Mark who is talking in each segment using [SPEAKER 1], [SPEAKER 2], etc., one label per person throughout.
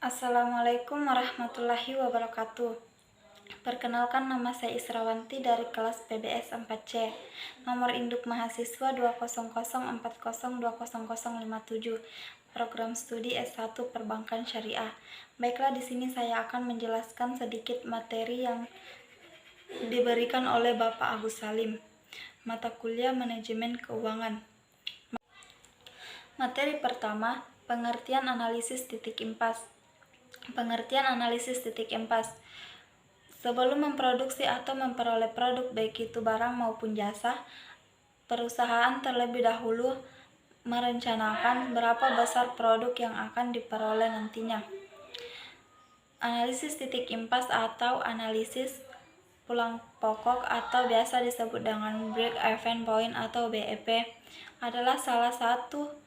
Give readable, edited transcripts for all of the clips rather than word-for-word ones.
[SPEAKER 1] Assalamualaikum warahmatullahi wabarakatuh. Perkenalkan, nama saya Israwanti dari kelas PBS 4C. Nomor induk mahasiswa 20040200057. Program studi S1 Perbankan Syariah. Baiklah, di sini saya akan menjelaskan sedikit materi yang diberikan oleh Bapak Agus Salim. Mata kuliah Manajemen Keuangan. Materi pertama, pengertian analisis titik impas. Pengertian analisis titik impas. Sebelum memproduksi atau memperoleh produk, baik itu barang maupun jasa, perusahaan terlebih dahulu merencanakan berapa besar produk yang akan diperoleh nantinya. Analisis titik impas atau analisis pulang pokok atau biasa disebut dengan break-even point atau BEP adalah salah satu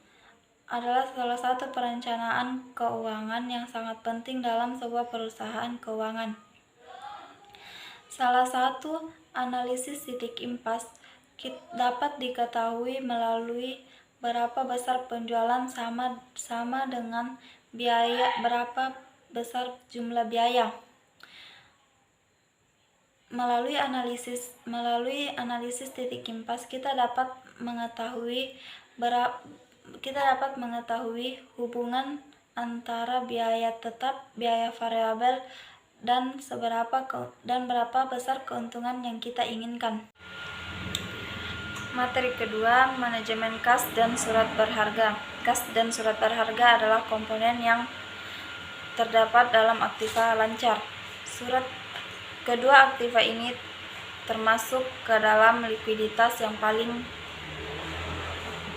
[SPEAKER 1] perencanaan keuangan yang sangat penting dalam sebuah perusahaan keuangan. Salah satu analisis titik impas dapat diketahui melalui berapa besar penjualan sama dengan berapa besar jumlah biaya. Melalui analisis titik impas kita dapat mengetahui hubungan antara biaya tetap, biaya variabel, dan berapa besar keuntungan yang kita inginkan. Materi kedua, manajemen kas dan surat berharga. Kas dan surat berharga adalah komponen yang terdapat dalam aktiva lancar. Kedua aktiva ini termasuk ke dalam likuiditas yang paling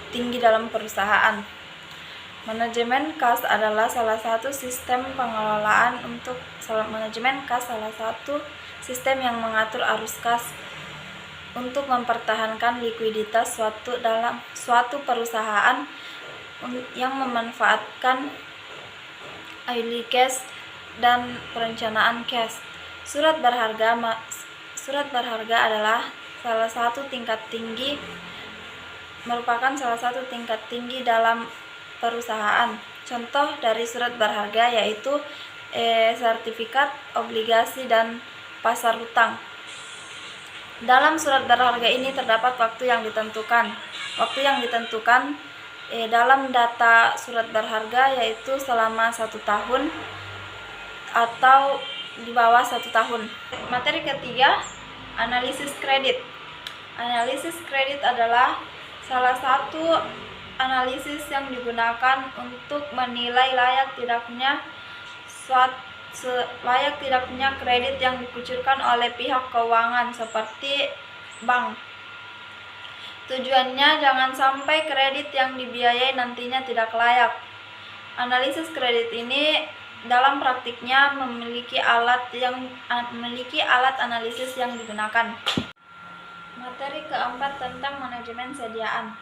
[SPEAKER 1] tinggi dalam perusahaan. Manajemen kas adalah salah satu sistem yang mengatur arus kas untuk mempertahankan likuiditas dalam suatu perusahaan yang memanfaatkan idle cash dan perencanaan cash. Surat berharga adalah merupakan salah satu tingkat tinggi dalam perusahaan. Contoh dari surat berharga yaitu sertifikat, obligasi, dan pasar hutang. Dalam surat berharga ini terdapat waktu yang ditentukan. Dalam data surat berharga yaitu selama 1 tahun atau di bawah 1 tahun. Materi ketiga, analisis kredit. Analisis kredit adalah salah satu analisis yang digunakan untuk menilai layak tidaknya kredit yang dikucurkan oleh pihak keuangan seperti bank. Tujuannya jangan sampai kredit yang dibiayai nantinya tidak layak. Analisis kredit ini dalam praktiknya memiliki alat analisis yang digunakan. Materi keempat tentang manajemen sediaan.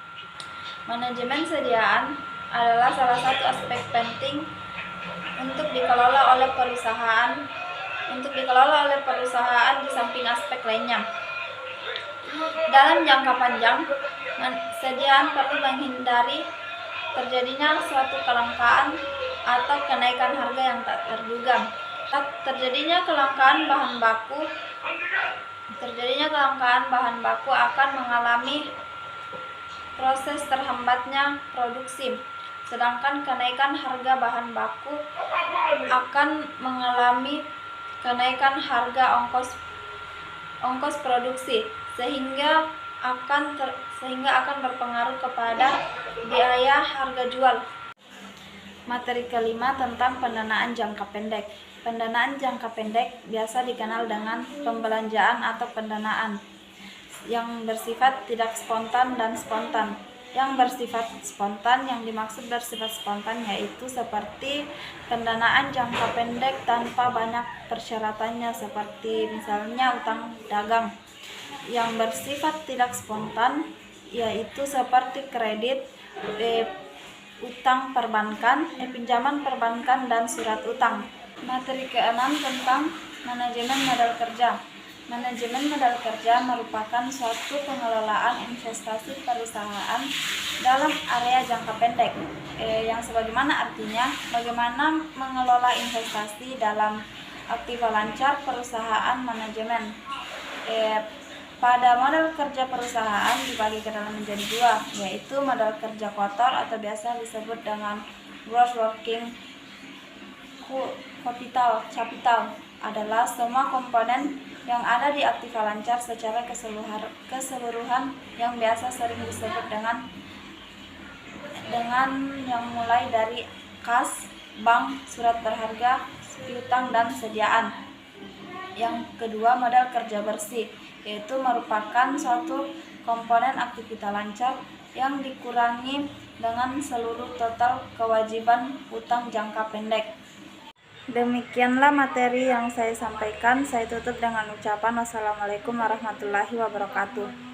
[SPEAKER 1] Manajemen sediaan adalah salah satu aspek penting untuk dikelola oleh perusahaan di samping aspek lainnya. Dalam jangka panjang, sediaan perlu menghindari terjadinya suatu kelangkaan atau kenaikan harga yang tak terduga. Terjadinya kelangkaan bahan baku akan mengalami proses terhambatnya produksi, sedangkan kenaikan harga bahan baku akan mengalami kenaikan harga ongkos produksi, sehingga akan berpengaruh kepada biaya harga jual. Materi kelima tentang pendanaan jangka pendek. Pendanaan jangka pendek biasa dikenal dengan pembelanjaan atau pendanaan yang bersifat tidak spontan dan spontan. Yang bersifat spontan, yang dimaksud bersifat spontan yaitu seperti pendanaan jangka pendek tanpa banyak persyaratannya, seperti misalnya utang dagang. Yang bersifat tidak spontan yaitu seperti kredit, pinjaman perbankan, dan surat utang. Materi ke-6 tentang manajemen modal kerja. Manajemen modal kerja merupakan suatu pengelolaan investasi perusahaan dalam area jangka pendek, yang sebagaimana artinya bagaimana mengelola investasi dalam aktiva lancar perusahaan manajemen. Pada modal kerja perusahaan dibagi ke dalam menjadi dua, yaitu modal kerja kotor atau biasa disebut dengan gross working capital adalah semua komponen yang ada di aktiva lancar secara keseluruhan yang biasa sering disebut dengan yang mulai dari kas, bank, surat berharga, piutang, dan sediaan. Yang kedua, modal kerja bersih, yaitu merupakan suatu komponen aktivitas lancar yang dikurangi dengan seluruh total kewajiban utang jangka pendek. Demikianlah materi yang saya sampaikan. Saya tutup dengan ucapan wassalamualaikum warahmatullahi wabarakatuh.